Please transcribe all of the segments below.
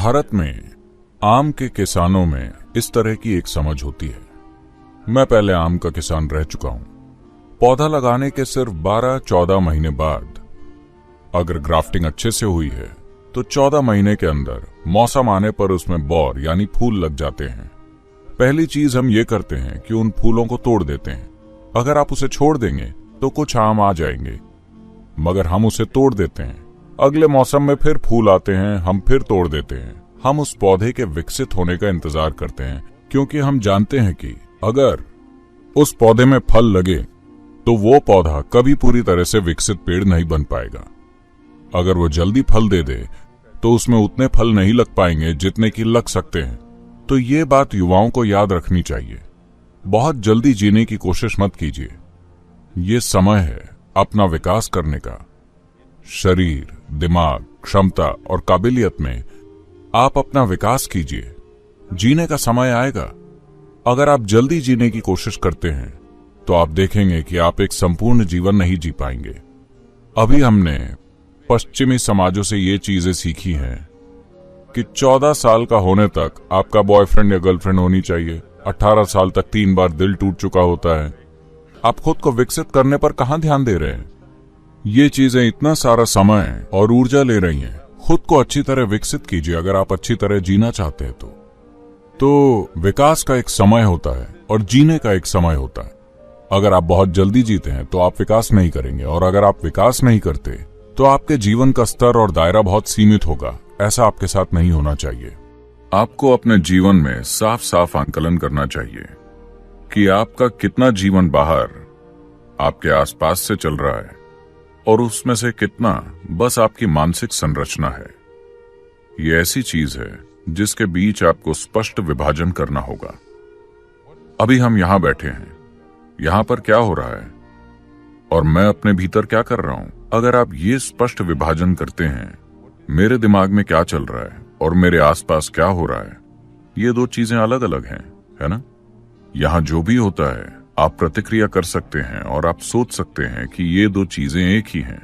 भारत में आम के किसानों में इस तरह की एक समझ होती है। मैं पहले आम का किसान रह चुका हूं। पौधा लगाने के सिर्फ 12-14 महीने बाद अगर ग्राफ्टिंग अच्छे से हुई है तो 14 महीने के अंदर मौसम आने पर उसमें बौर यानी फूल लग जाते हैं। पहली चीज हम ये करते हैं कि उन फूलों को तोड़ देते हैं। अगर आप उसे छोड़ देंगे तो कुछ आम आ जाएंगे, मगर हम उसे तोड़ देते हैं। अगले मौसम में फिर फूल आते हैं, हम फिर तोड़ देते हैं। हम उस पौधे के विकसित होने का इंतजार करते हैं, क्योंकि हम जानते हैं कि अगर उस पौधे में फल लगे तो वो पौधा कभी पूरी तरह से विकसित पेड़ नहीं बन पाएगा। अगर वो जल्दी फल दे दे तो उसमें उतने फल नहीं लग पाएंगे जितने कि लग सकते हैं। तो ये बात युवाओं को याद रखनी चाहिए। बहुत जल्दी जीने की कोशिश मत कीजिए। ये समय है अपना विकास करने का। शरीर, दिमाग, क्षमता और काबिलियत में आप अपना विकास कीजिए। जीने का समय आएगा। अगर आप जल्दी जीने की कोशिश करते हैं तो आप देखेंगे कि आप एक संपूर्ण जीवन नहीं जी पाएंगे। अभी हमने पश्चिमी समाजों से ये चीजें सीखी हैं कि 14 साल का होने तक आपका बॉयफ्रेंड या गर्लफ्रेंड होनी चाहिए। 18 साल तक 3 बार दिल टूट चुका होता है। आप खुद को विकसित करने पर कहां ध्यान दे रहे हैं? ये चीजें इतना सारा समय और ऊर्जा ले रही हैं। खुद को अच्छी तरह विकसित कीजिए अगर आप अच्छी तरह जीना चाहते हैं तो विकास का एक समय होता है और जीने का एक समय होता है। अगर आप बहुत जल्दी जीते हैं तो आप विकास नहीं करेंगे, और अगर आप विकास नहीं करते तो आपके जीवन का स्तर और दायरा बहुत सीमित होगा। ऐसा आपके साथ नहीं होना चाहिए। आपको अपने जीवन में साफ साफ आंकलन करना चाहिए कि आपका कितना जीवन बाहर आपके आसपास से चल रहा है और उसमें से कितना बस आपकी मानसिक संरचना है। ये ऐसी चीज है जिसके बीच आपको स्पष्ट विभाजन करना होगा। अभी हम यहां बैठे हैं, यहां पर क्या हो रहा है और मैं अपने भीतर क्या कर रहा हूं। अगर आप ये स्पष्ट विभाजन करते हैं, मेरे दिमाग में क्या चल रहा है और मेरे आसपास क्या हो रहा है, ये दो चीजें अलग अलग हैं, है ना? यहां जो भी होता है आप प्रतिक्रिया कर सकते हैं और आप सोच सकते हैं कि ये दो चीजें एक ही हैं।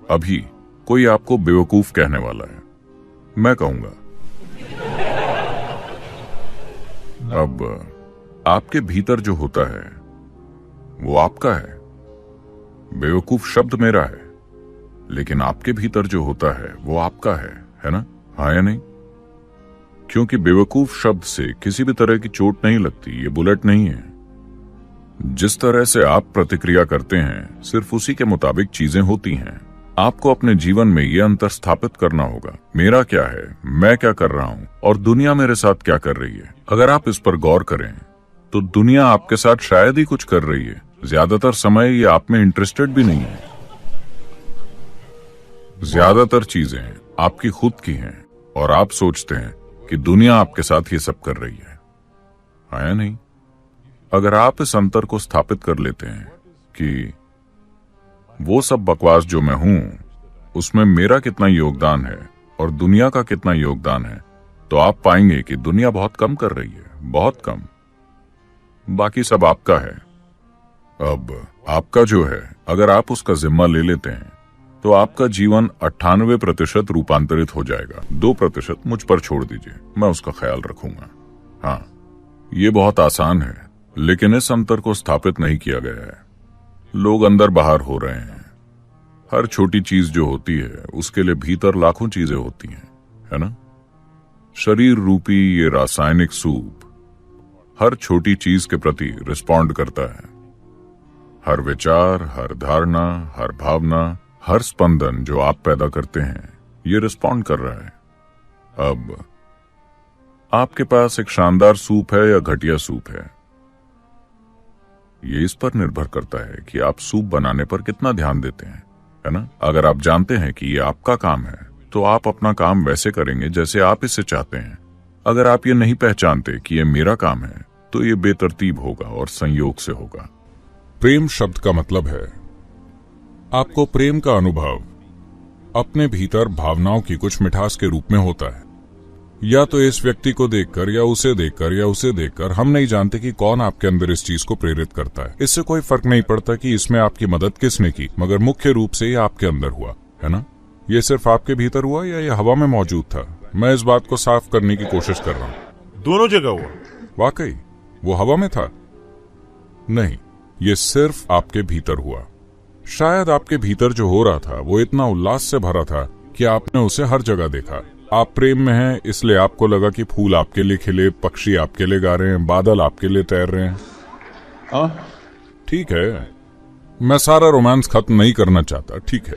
अभी कोई आपको बेवकूफ कहने वाला है, मैं कहूंगा। अब आपके भीतर जो होता है वो आपका है। बेवकूफ शब्द मेरा है, लेकिन आपके भीतर जो होता है वो आपका है ना? हाँ या नहीं? क्योंकि बेवकूफ शब्द से किसी भी तरह की चोट नहीं लगती। ये बुलेट नहीं है। जिस तरह से आप प्रतिक्रिया करते हैं सिर्फ उसी के मुताबिक चीजें होती हैं। आपको अपने जीवन में यह अंतर स्थापित करना होगा। मेरा क्या है, मैं क्या कर रहा हूं और दुनिया मेरे साथ क्या कर रही है। अगर आप इस पर गौर करें तो दुनिया आपके साथ शायद ही कुछ कर रही है। ज्यादातर समय ये आप में इंटरेस्टेड भी नहीं है। ज्यादातर चीजें आपकी खुद की हैं और आप सोचते हैं कि दुनिया आपके साथ ये सब कर रही है। हाँ या नहीं? अगर आप इस अंतर को स्थापित कर लेते हैं कि वो सब बकवास जो मैं हूं उसमें मेरा कितना योगदान है और दुनिया का कितना योगदान है, तो आप पाएंगे कि दुनिया बहुत कम कर रही है, बहुत कम। बाकी सब आपका है। अब आपका जो है, अगर आप उसका जिम्मा ले लेते हैं तो आपका जीवन 98% रूपांतरित हो जाएगा। 2% मुझ पर छोड़ दीजिए, मैं उसका ख्याल रखूंगा। हाँ, ये बहुत आसान है, लेकिन इस अंतर को स्थापित नहीं किया गया है। लोग अंदर बाहर हो रहे हैं। हर छोटी चीज जो होती है उसके लिए भीतर लाखों चीजें होती हैं, है ना? शरीर रूपी ये रासायनिक सूप हर छोटी चीज के प्रति रिस्पॉन्ड करता है। हर विचार, हर धारणा, हर भावना, हर स्पंदन जो आप पैदा करते हैं ये रिस्पॉन्ड कर रहा है। अब आपके पास एक शानदार सूप है या घटिया सूप है, ये इस पर निर्भर करता है कि आप सूप बनाने पर कितना ध्यान देते हैं, है ना? अगर आप जानते हैं कि ये आपका काम है तो आप अपना काम वैसे करेंगे जैसे आप इसे चाहते हैं। अगर आप ये नहीं पहचानते कि ये मेरा काम है तो ये बेतरतीब होगा और संयोग से होगा। प्रेम शब्द का मतलब है आपको प्रेम का अनुभव अपने भीतर भावनाओं की कुछ मिठास के रूप में होता है। या तो इस व्यक्ति को देखकर या उसे देखकर या उसे देखकर, हम नहीं जानते कि कौन आपके अंदर इस चीज को प्रेरित करता है। इससे कोई फर्क नहीं पड़ता कि इसमें आपकी मदद किसने की, मगर मुख्य रूप से ये आपके अंदर हुआ, है ना? ये सिर्फ आपके भीतर हुआ या ये हवा में मौजूद था? मैं इस बात को साफ करने की कोशिश कर रहा हूँ। दोनों जगह हुआ? वाकई वो हवा में था? नहीं, ये सिर्फ आपके भीतर हुआ। शायद आपके भीतर जो हो रहा था वो इतना उल्लास से भरा था कि आपने उसे हर जगह देखा। आप प्रेम में हैं, इसलिए आपको लगा कि फूल आपके लिए खिले, पक्षी आपके लिए गा रहे हैं, बादल आपके लिए तैर रहे हैं। ठीक है, मैं सारा रोमांस खत्म नहीं करना चाहता, ठीक है,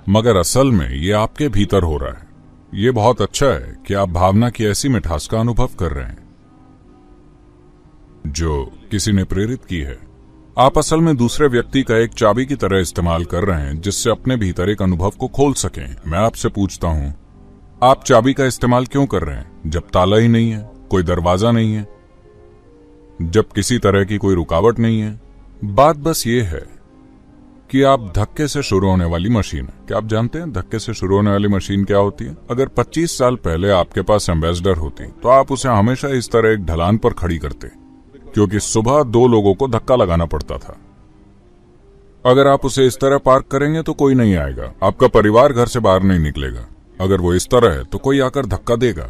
मगर असल में ये आपके भीतर हो रहा है। ये बहुत अच्छा है कि आप भावना की ऐसी मिठास का अनुभव कर रहे हैं जो किसी ने प्रेरित की है। आप असल में दूसरे व्यक्ति का एक चाबी की तरह इस्तेमाल कर रहे हैं जिससे अपने भीतर एक अनुभव को खोल सकें। मैं आपसे पूछता हूं, आप चाबी का इस्तेमाल क्यों कर रहे हैं जब ताला ही नहीं है, कोई दरवाजा नहीं है, जब किसी तरह की कोई रुकावट नहीं है? बात बस ये है कि आप धक्के से शुरू होने वाली मशीन है। क्या आप जानते हैं धक्के से शुरू होने वाली मशीन क्या होती है? अगर 25 साल पहले आपके पास एम्बेसडर होती तो आप उसे हमेशा इस तरह एक ढलान पर खड़ी करते, क्योंकि सुबह 2 लोगों को धक्का लगाना पड़ता था। अगर आप उसे इस तरह पार्क करेंगे तो कोई नहीं आएगा, आपका परिवार घर से बाहर नहीं निकलेगा। अगर वो इस तरह है तो कोई आकर धक्का देगा।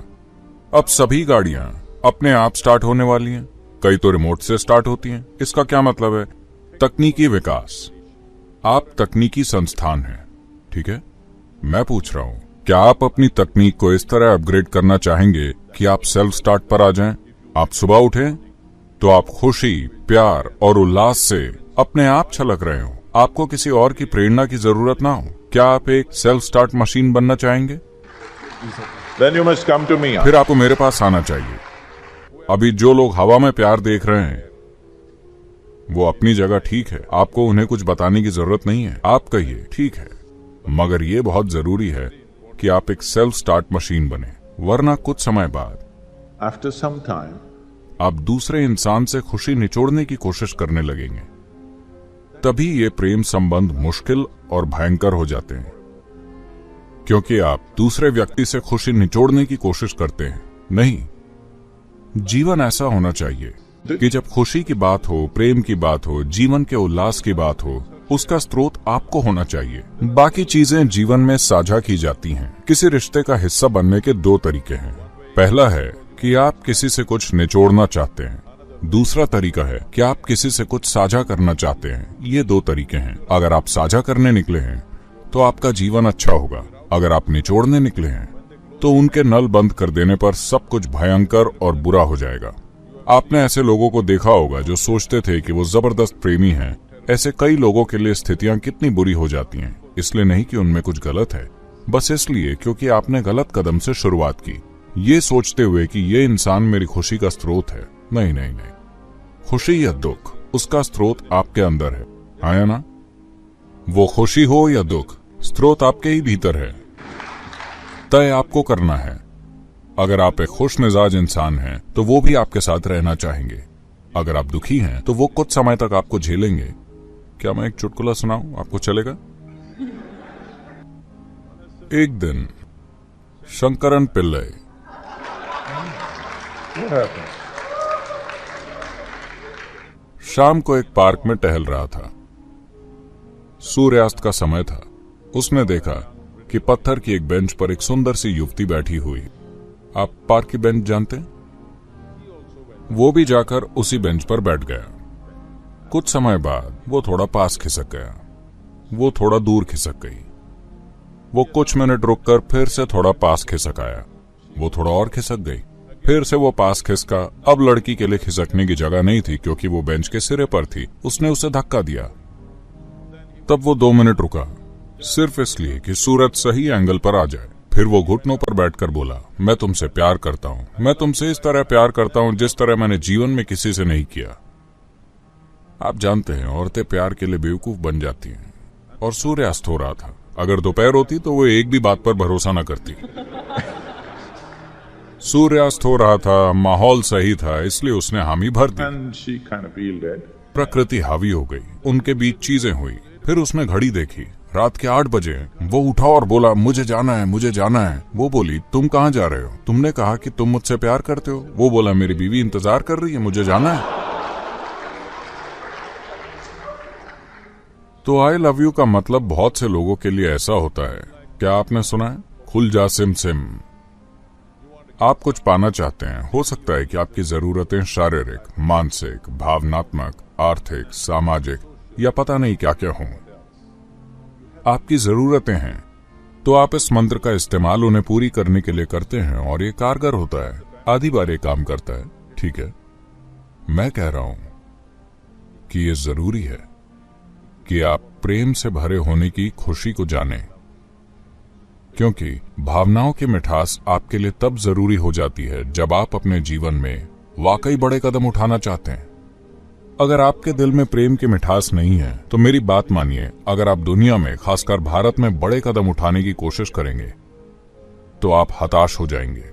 अब सभी गाड़ियां अपने आप स्टार्ट होने वाली हैं, कई तो रिमोट से स्टार्ट होती हैं। इसका क्या मतलब है? तकनीकी विकास। आप तकनीकी संस्थान हैं, ठीक है? मैं पूछ रहा हूं, क्या आप अपनी तकनीक को इस तरह अपग्रेड करना चाहेंगे कि आप सेल्फ स्टार्ट पर आ जाएं? आप सुबह उठें तो आप खुशी, प्यार और उल्लास से अपने आप छलक रहे हो, आपको किसी और की प्रेरणा की जरूरत ना हो। क्या आप एक सेल्फ स्टार्ट मशीन बनना चाहेंगे? Then you must come to me. फिर आपको मेरे पास आना चाहिए। अभी जो लोग हवा में प्यार देख रहे हैं वो अपनी जगह ठीक है, आपको उन्हें कुछ बताने की जरूरत नहीं है। आप कहिए ठीक है, मगर ये बहुत जरूरी है कि आप एक सेल्फ स्टार्ट मशीन बने, वरना कुछ समय बाद After some time, आप दूसरे इंसान से खुशी निचोड़ने की कोशिश करने लगेंगे। तभी ये प्रेम संबंध मुश्किल और भयंकर हो जाते हैं, क्योंकि आप दूसरे व्यक्ति से खुशी निचोड़ने की कोशिश करते हैं। नहीं, जीवन ऐसा होना चाहिए कि जब खुशी की बात हो, प्रेम की बात हो, जीवन के उल्लास की बात हो, उसका स्रोत आपको होना चाहिए। बाकी चीजें जीवन में साझा की जाती हैं। किसी रिश्ते का हिस्सा बनने के 2 तरीके हैं। पहला है कि आप किसी से कुछ निचोड़ना चाहते हैं, दूसरा तरीका है कि आप किसी से कुछ साझा करना चाहते हैं। ये 2 तरीके हैं। अगर आप साझा करने निकले हैं तो आपका जीवन अच्छा होगा, अगर आप निचोड़ने निकले हैं तो उनके नल बंद कर देने पर सब कुछ भयंकर और बुरा हो जाएगा। आपने ऐसे लोगों को देखा होगा जो सोचते थे कि वो जबरदस्त प्रेमी हैं। ऐसे कई लोगों के लिए स्थितियां कितनी बुरी हो जाती हैं, इसलिए नहीं कि उनमें कुछ गलत है, बस इसलिए क्योंकि आपने गलत कदम से शुरुआत की, ये सोचते हुए कि ये इंसान मेरी खुशी का स्रोत है। नहीं नहीं नहीं, खुशी या दुख, उसका स्रोत आपके अंदर है ना? वो खुशी हो या दुख, स्रोत आपके ही भीतर है। तय आपको करना है। अगर आप एक खुश मिजाज इंसान हैं तो वो भी आपके साथ रहना चाहेंगे। अगर आप दुखी हैं तो वो कुछ समय तक आपको झेलेंगे। क्या मैं एक चुटकुला सुनाऊं, आपको चलेगा? एक दिन शंकरन पिल्लई शाम को एक पार्क में टहल रहा था। सूर्यास्त का समय था। उसने देखा कि पत्थर की एक बेंच पर एक सुंदर सी युवती बैठी हुई। आप पार्क की बेंच जानते हैं? वो भी जाकर उसी बेंच पर बैठ गया। कुछ समय बाद वो थोड़ा पास खिसक गया, वो थोड़ा दूर खिसक गई, वो कुछ मिनट रुककर फिर से थोड़ा पास खिसक आया, वो थोड़ा और खिसक गई, फिर से वो पास खिसका। अब लड़की के लिए खिसकने की जगह नहीं थी क्योंकि वो बेंच के सिरे पर थी। उसने उसे धक्का दिया। तब वो 2 मिनट रुका, सिर्फ इसलिए कि सूरज सही एंगल पर आ जाए। फिर वो घुटनों पर बैठकर बोला, मैं तुमसे प्यार करता हूं, मैं तुमसे इस तरह प्यार करता हूं जिस तरह मैंने जीवन में किसी से नहीं किया। आप जानते हैं, औरतें प्यार के लिए बेवकूफ बन जाती हैं। और सूर्यास्त हो रहा था। अगर दोपहर होती तो वो एक भी बात पर भरोसा न करती। सूर्यास्त हो रहा था, माहौल सही था, इसलिए उसने हामी भर दी। and she kind of yielded. प्रकृति हावी हो गई, उनके बीच चीजें हुई। फिर उसने घड़ी देखी, रात के 8 बजे। वो उठा और बोला, मुझे जाना है, मुझे जाना है। वो बोली, तुम कहाँ जा रहे हो? तुमने कहा कि तुम मुझसे प्यार करते हो। वो बोला, मेरी बीवी इंतजार कर रही है, मुझे जाना है। तो आई लव यू का मतलब बहुत से लोगों के लिए ऐसा होता है। क्या आपने सुना है? खुल जा सिम सिम। आप कुछ पाना चाहते हैं, हो सकता है कि आपकी जरूरतें शारीरिक, मानसिक, भावनात्मक, आर्थिक, सामाजिक या पता नहीं क्या क्या हों। आपकी जरूरतें हैं तो आप इस मंत्र का इस्तेमाल उन्हें पूरी करने के लिए करते हैं और ये कारगर होता है, आधी बार ये काम करता है। ठीक है, मैं कह रहा हूं कि ये जरूरी है कि आप प्रेम से भरे होने की खुशी को जानें, क्योंकि भावनाओं की मिठास आपके लिए तब जरूरी हो जाती है जब आप अपने जीवन में वाकई बड़े कदम उठाना चाहते हैं। अगर आपके दिल में प्रेम की मिठास नहीं है तो मेरी बात मानिए, अगर आप दुनिया में, खासकर भारत में बड़े कदम उठाने की कोशिश करेंगे तो आप हताश हो जाएंगे।